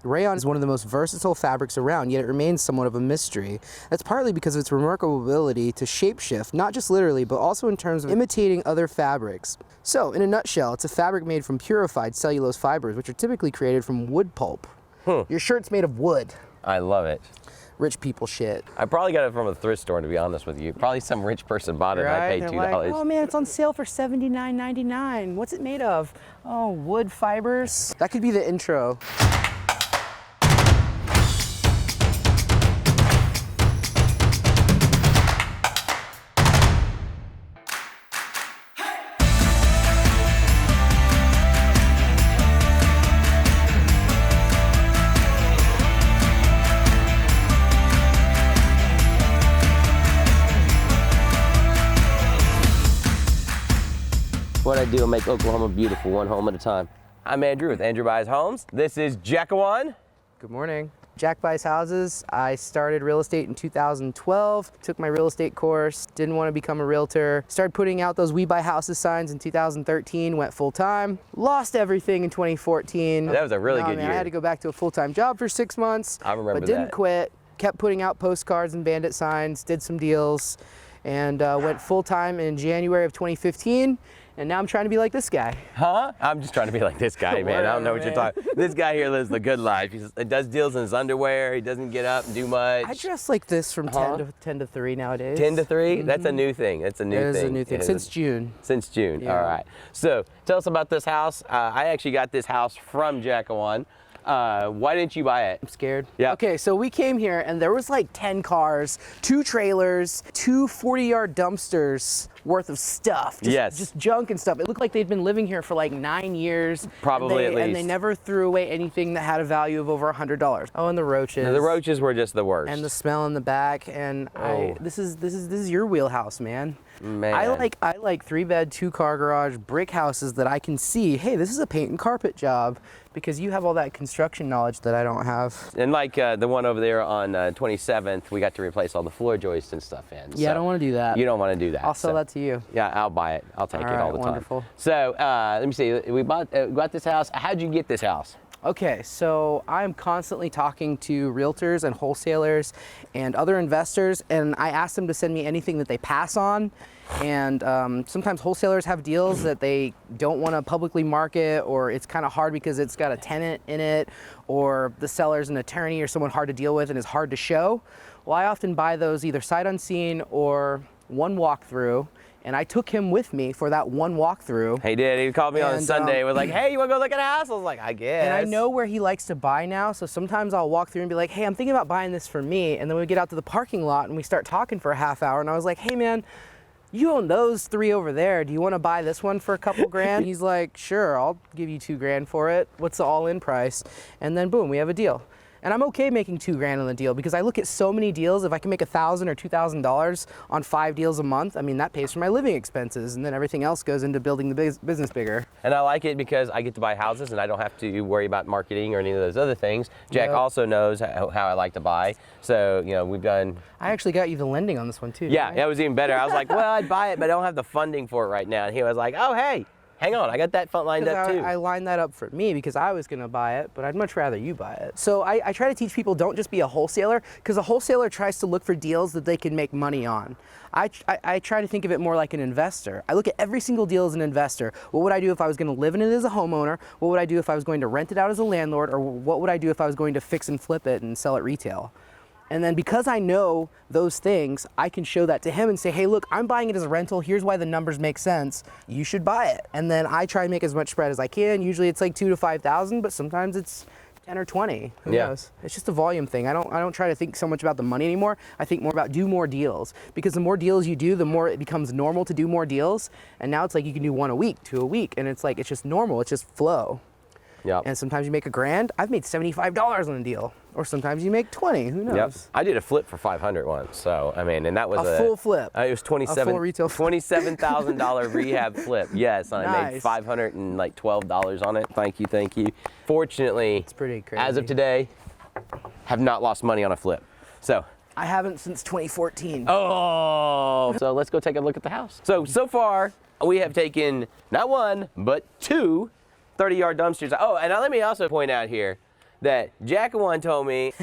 Rayon is one of the most versatile fabrics around, yet it remains somewhat of a mystery. That's partly because of its remarkable ability to shapeshift, not just literally, but also in terms of imitating other fabrics. So, in a nutshell, it's a fabric made from purified cellulose fibers, which are typically created from wood pulp. Your shirt's made of wood. I love it. Rich people shit. I probably got it from a thrift store, to be honest with you. Probably some rich person bought it and I paid $2. Like, oh man, it's on sale for $79.99. What's it made of? Oh, wood fibers. That could be the intro. What I do, I make Oklahoma beautiful, one home at a time. I'm Andrew with Andrew Buys Homes. This is Jakawan. Good morning. Jak Buys Houses. I started real estate in 2012, took my real estate course, didn't want to become a realtor, started putting out those We Buy Houses signs in 2013, went full time, lost everything in 2014. That was a really good year. I had to go back to a full-time job for 6 months. I remember that. But didn't quit, kept putting out postcards and bandit signs, did some deals, and went full-time in January of 2015. And now I'm trying to be like this guy. Huh? I'm just trying to be like this guy, man. I don't know what you're talking. This guy here lives the good life. He does deals in his underwear. He doesn't get up and do much. I dress like this from 10 to 3 nowadays. 10 to 3? That's a new thing. That's a new thing. It is a new thing. Since June. Since June. Yeah. All right. So tell us about this house. I actually got this house from Jakawan. Why didn't you buy it? I'm scared. Yeah. Okay, so we came here and there was like 10 cars, 2 trailers, 2 40-yard dumpsters worth of stuff. Just junk and stuff. It looked like they'd been living here for like 9 years. Probably at least. And they never threw away anything that had a value of over $100. Oh, and the roaches. No, the roaches were just the worst. And the smell in the back. And this is your wheelhouse, man. Man. I like 3-bed, 2-car garage brick houses that I can see, hey, this is a paint and carpet job, because you have all that construction knowledge that I don't have. And like the one over there on 27th, we got to replace all the floor joists and stuff in. Yeah, I don't want to do that. You don't want to do that. I'll sell that to you. Yeah, I'll buy it. I'll take it all the time. Wonderful. So let me see. We bought this house. How'd you get this house? Okay, so I'm constantly talking to realtors and wholesalers and other investors, and I ask them to send me anything that they pass on. And sometimes wholesalers have deals that they don't want to publicly market, or it's kind of hard because it's got a tenant in it, or the seller's an attorney or someone hard to deal with and is hard to show. Well, I often buy those either sight unseen or one walkthrough. And I took him with me for that one walkthrough. He did. He called me on Sunday. Was like, hey, you want to go look at a house? I was like, I guess. And I know where he likes to buy now. So sometimes I'll walk through and be like, hey, I'm thinking about buying this for me. And then we get out to the parking lot and we start talking for a half hour. And I was like, hey, man, you own those 3 over there. Do you want to buy this one for a couple grand? He's like, sure, I'll give you $2 grand for it. What's the all-in price? And then boom, we have a deal. And I'm okay making $2 grand on the deal because I look at so many deals. If I can make $1,000 or $2,000 on 5 deals a month, I mean, that pays for my living expenses, and then everything else goes into building the business bigger. And I like it because I get to buy houses and I don't have to worry about marketing or any of those other things. Jack also knows how I like to buy. So, you know, we've done. I actually got you the lending on this one too. Yeah, that was even better. I was like, well, I'd buy it, but I don't have the funding for it right now. And he was like, oh, hey. Hang on, I got that lined up too. I lined that up for me because I was going to buy it, but I'd much rather you buy it. So I try to teach people, don't just be a wholesaler, because a wholesaler tries to look for deals that they can make money on. I try to think of it more like an investor. I look at every single deal as an investor. What would I do if I was going to live in it as a homeowner? What would I do if I was going to rent it out as a landlord? Or what would I do if I was going to fix and flip it and sell it retail? And then because I know those things, I can show that to him and say, hey, look, I'm buying it as a rental. Here's why the numbers make sense. You should buy it. And then I try and make as much spread as I can. Usually it's like 2,000 to 5,000, but sometimes it's 10 or 20. Who knows? It's just a volume thing. I don't try to think so much about the money anymore. I think more about do more deals, because the more deals you do, the more it becomes normal to do more deals. And now it's like you can do 1 a week, 2 a week, and it's like it's just normal. It's just flow. Yeah. And sometimes you make $1 grand. I've made $75 on a deal. Or sometimes you make 20, who knows? Yep. I did a flip for 500 once, so I mean, and that was a full flip. It was $27,000 rehab flip. Yes, and I made $512 on it. Thank you. Fortunately, it's pretty crazy. As of today, have not lost money on a flip. So I haven't since 2014. Oh, so let's go take a look at the house. So far we have taken not 1 but 2 30-yard dumpsters. Oh, and now let me also point out here that Jakawan told me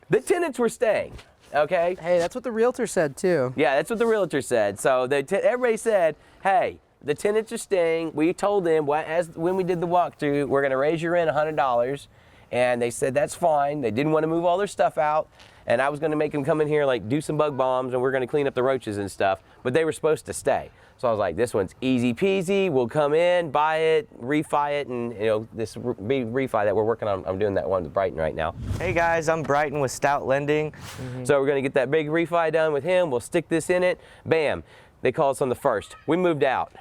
the tenants were staying. Okay. Hey, that's what the realtor said too. Yeah, that's what the realtor said. So everybody said, hey, the tenants are staying. We told them when we did the walkthrough, we're going to raise your rent $100. And they said that's fine. They didn't want to move all their stuff out. And I was going to make them come in here, like do some bug bombs, and we're going to clean up the roaches and stuff. But they were supposed to stay. So I was like, this one's easy peasy. We'll come in, buy it, refi it, and this big refi that we're working on. I'm doing that one with Brighton right now. Hey guys, I'm Brighton with Stout Lending. So we're going to get that big refi done with him. We'll stick this in it. Bam. They called us on the 1st. We moved out.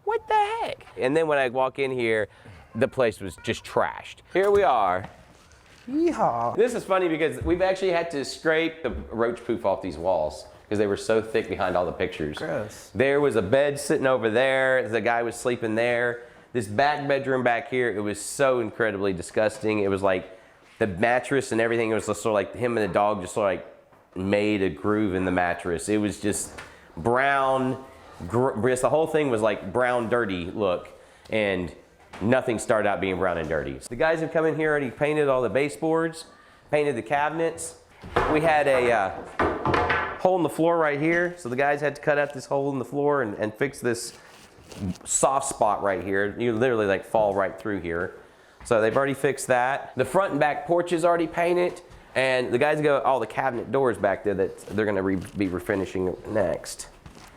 What the heck? And then when I walk in here, the place was just trashed. Here we are. Yeehaw. This is funny because we've actually had to scrape the roach poof off these walls because they were so thick behind all the pictures. Gross. There was a bed sitting over there. The guy was sleeping there. This back bedroom back here, it was so incredibly disgusting. It was like the mattress and everything, it was just sort of like him and the dog just sort of like made a groove in the mattress. It was just brown, the whole thing was like brown, dirty look. And nothing started out being brown and dirty. The guys have come in here already painted all the baseboards, painted the cabinets. We had a hole in the floor right here, so the guys had to cut out this hole in the floor and fix this soft spot right here. You literally like fall right through here. So they've already fixed that. The front and back porch is already painted, and the guys got all the cabinet doors back there that they're gonna be refinishing next.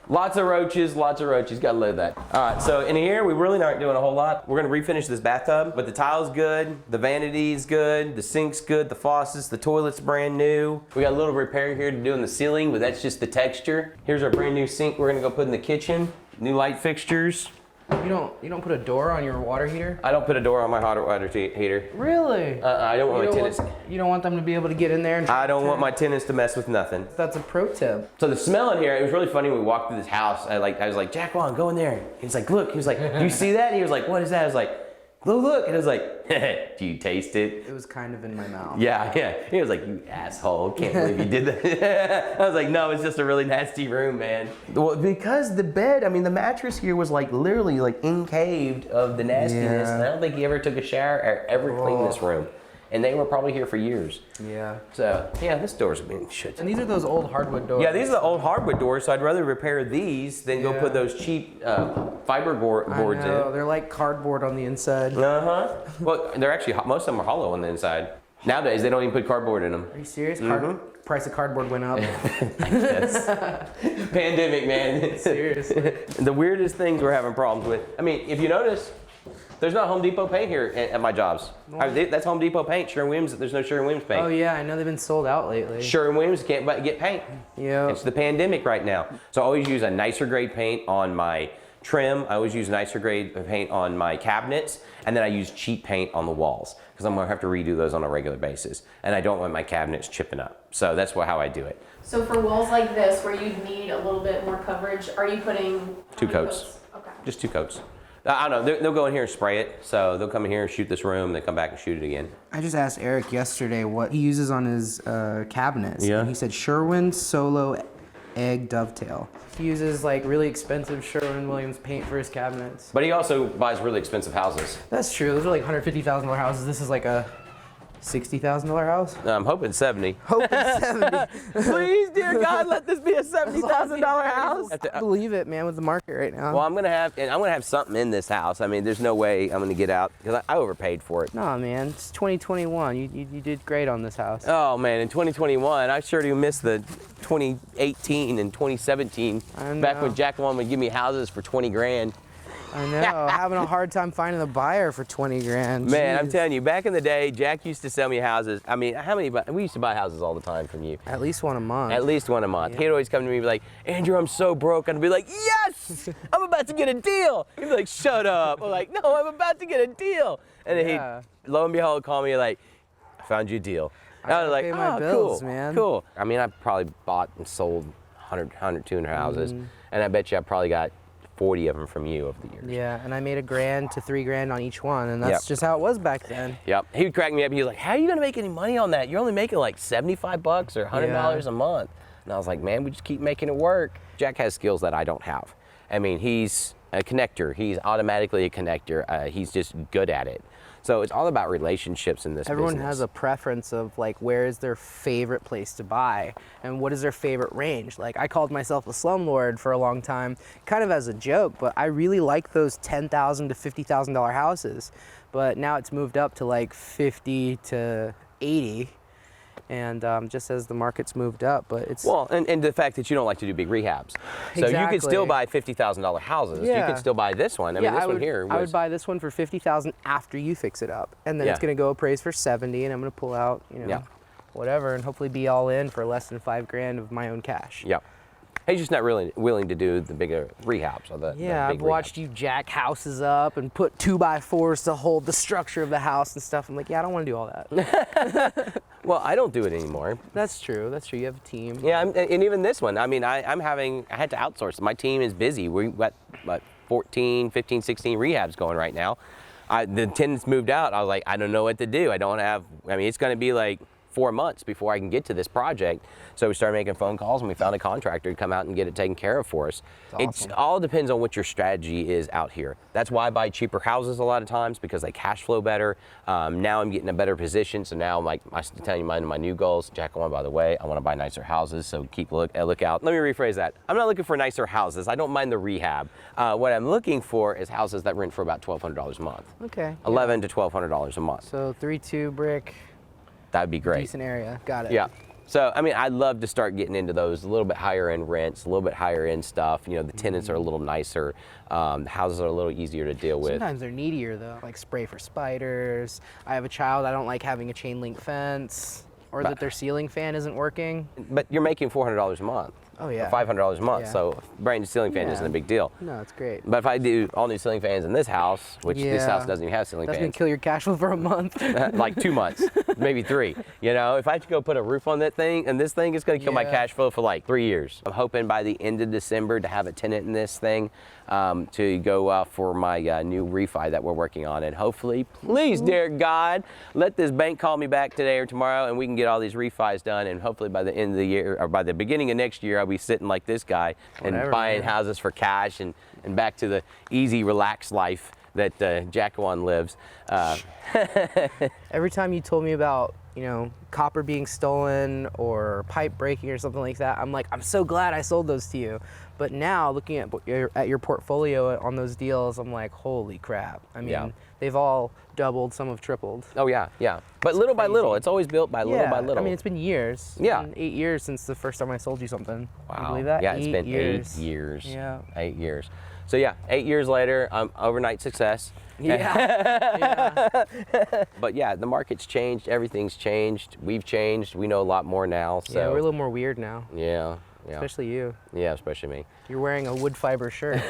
Lots of roaches, gotta love that. All right, so in here, we really aren't doing a whole lot. We're gonna refinish this bathtub, but the tile's good, the vanity's good, the sink's good, the faucets, the toilet's brand new. We got a little repair here to do in the ceiling, but that's just the texture. Here's our brand new sink we're gonna go put in the kitchen. New light fixtures. You don't put a door on your water heater? I don't put a door on my hot water heater. Really? I don't want my tenants. You don't want them to be able to get in there and I don't want my tenants to mess with nothing. That's a pro tip. So the smell in here, it was really funny when we walked through this house. I was like, Jakawan, go in there. He's like, look. He was like, do you see that? And he was like, what is that? I was like, look. And I was like, do you taste it? It was kind of in my mouth. Yeah. He was like, you asshole, can't believe you did that. I was like, no, it's just a really nasty room, man. Well, because the bed, the mattress here was like literally like encaved of the nastiness. Yeah. And I don't think he ever took a shower or ever cleaned this room. And they were probably here for years. Yeah. So, yeah, this door's been shit. And these are those old hardwood doors. Yeah, these are the old hardwood doors, so I'd rather repair these than go put those cheap fiber boards I know, in. they're like cardboard on the inside. Uh-huh. Well, they're actually, most of them are hollow on the inside. Nowadays, they don't even put cardboard in them. Are you serious? Price of cardboard went up. Yes. Pandemic, man. Seriously. The weirdest things we're having problems with. If you notice, there's not Home Depot paint here at my jobs. That's Home Depot paint. Sherwin-Williams, there's no Sherwin-Williams paint. Oh yeah, I know they've been sold out lately. Sherwin-Williams can't get paint. Yeah. It's the pandemic right now. So I always use a nicer grade paint on my trim. I always use nicer grade paint on my cabinets. And then I use cheap paint on the walls because I'm gonna have to redo those on a regular basis. And I don't want my cabinets chipping up. So that's how I do it. So for walls like this, where you'd need a little bit more coverage, are you putting 2 coats? Okay. Just 2 coats. I don't know, they'll go in here and spray it. So they'll come in here and shoot this room, they come back and shoot it again. I just asked Eric yesterday what he uses on his cabinets. Yeah. And he said Sherwin Solo Egg Dovetail. He uses like really expensive Sherwin-Williams paint for his cabinets. But he also buys really expensive houses. That's true. Those are like $150,000 houses. This is like a $60,000 house. I'm hoping 70. Hoping 70. Please, dear God, let this be a $70,000 house. I believe it, man, with the market right now. Well, I'm gonna have something in this house. There's no way I'm gonna get out because I overpaid for it. Nah, man, it's 2021. You did great on this house. Oh man, in 2021, I sure do miss the 2018 and 2017. Back when Jakawan would give me houses for 20 grand. I know, having a hard time finding a buyer for 20 grand. Man, Jeez. I'm telling you, back in the day, Jack used to sell me houses. How many? We used to buy houses all the time from you. At least one a month. At least one a month. Yeah. He'd always come to me and be like, Andrew, I'm so broke. And I'd be like, yes, I'm about to get a deal. He'd be like, shut up. I'm like, no, I'm about to get a deal. And then he'd, lo and behold, call me like, I found you a deal. And I was like, pay my bills, cool, man. cool. I probably bought and sold 100, 200 houses. And I bet you I probably got 40 of them from you over the years. Yeah, and I made $1,000 to $3,000 on each one, and that's just how it was back then. Yep. He would crack me up. He was like, how are you going to make any money on that? You're only making like $75 or $100 a month. And I was like, man, we just keep making it work. Jack has skills that I don't have. He's a connector. He's automatically a connector. He's just good at it. So it's all about relationships in this Everyone business. has a preference of like where is their favorite place to buy and what is their favorite range. Like I called myself a slumlord for a long time, kind of as a joke, but I really like those $10,000 to $50,000 houses. But now it's moved up to like 50 to 80. And just as the market's moved up, but it's Well, and the fact that you don't like to do big rehabs. So you could still Exactly. buy $50,000 houses. You Yeah. could still buy this one. I mean, this one here I was, would buy this one for 50,000 after you fix it up, and then it's Yeah. going to go appraised for 70, and I'm going to pull out, Yeah. whatever, and hopefully be all in for less than $5,000 of my own cash. yeah. He's just not really willing to do the bigger rehabs or the Yeah, big I've watched rehabs. you jack houses up and put 2x4s to hold the structure of the house and stuff. I'm like, yeah, I don't want to do all that. Well, I don't do it anymore. That's true. That's true. You have a team. Yeah, and even this one, I mean, I had to outsource. My team is busy. We've got 14, 15, 16 rehabs going right now. The tenants moved out. I was like, I don't know what to do. I mean, it's going to be like 4 months before I can get to this project. So we started making phone calls and we found a contractor to come out and get it taken care of for us. That's awesome. It all depends on what your strategy is out here. That's why I buy cheaper houses a lot of times, because they cash flow better. Now I'm getting a better position. So now I'm like, I'm telling you my new goals. Jakawan, by the way, I want to buy nicer houses. So keep a look out. Let me rephrase that. I'm not looking for nicer houses. I don't mind the rehab. What I'm looking for is houses that rent for about $1,200 a month. Okay. $1,100 to $1,200 a month. So 3-2 brick, That'd be great. decent area. Got it. Yeah. So, I mean, I'd love to start getting into those a little bit higher end rents, a little bit higher end stuff. You know, the tenants are a little nicer. The houses are a little easier to deal with. Sometimes they're needier though, like spray for spiders. I have a child, I don't like having a chain link fence, or that their ceiling fan isn't working. But you're making $400 a month. Oh, yeah. Or $500 a month. Yeah. So brand new ceiling fan Yeah. isn't a big deal. No, it's great. But if I do all new ceiling fans in this house, which this Yeah. house doesn't even have ceiling That's gonna fans, kill your cash flow for a month. like 2 months, maybe 3. You know, if I have to go put a roof on that thing and this thing, it's going to kill my Yeah. cash flow for like 3 years. I'm hoping by the end of December to have a tenant in this thing to go for my new refi that we're working on. And hopefully, please, dear God, let this bank call me back today or tomorrow and we can get all these refis done. And hopefully by the end of the year or by the beginning of next year, I'll be sitting like this guy and Whatever, buying man. houses for cash and back to the easy, relaxed life that Jakawan lives. Every time you told me about, copper being stolen or pipe breaking or something like that, I'm like, I'm so glad I sold those to you. But now looking at your portfolio on those deals, I'm like, holy crap. I mean, Yeah. they've all doubled, some have tripled. Oh yeah, yeah. But little by little, it's always built by little by little. I mean, it's been years. Yeah. It's been 8 years since the first time I sold you something. Can you Wow. believe that? Yeah, it's been 8 years. Yeah. 8 years. So yeah, 8 years later, I'm overnight success. Yeah. Yeah. But yeah, the market's changed. Everything's changed. We've changed. We know a lot more now. So Yeah, we're a little more weird now, yeah, yeah, especially you. yeah, especially me. You're wearing a wood fiber shirt.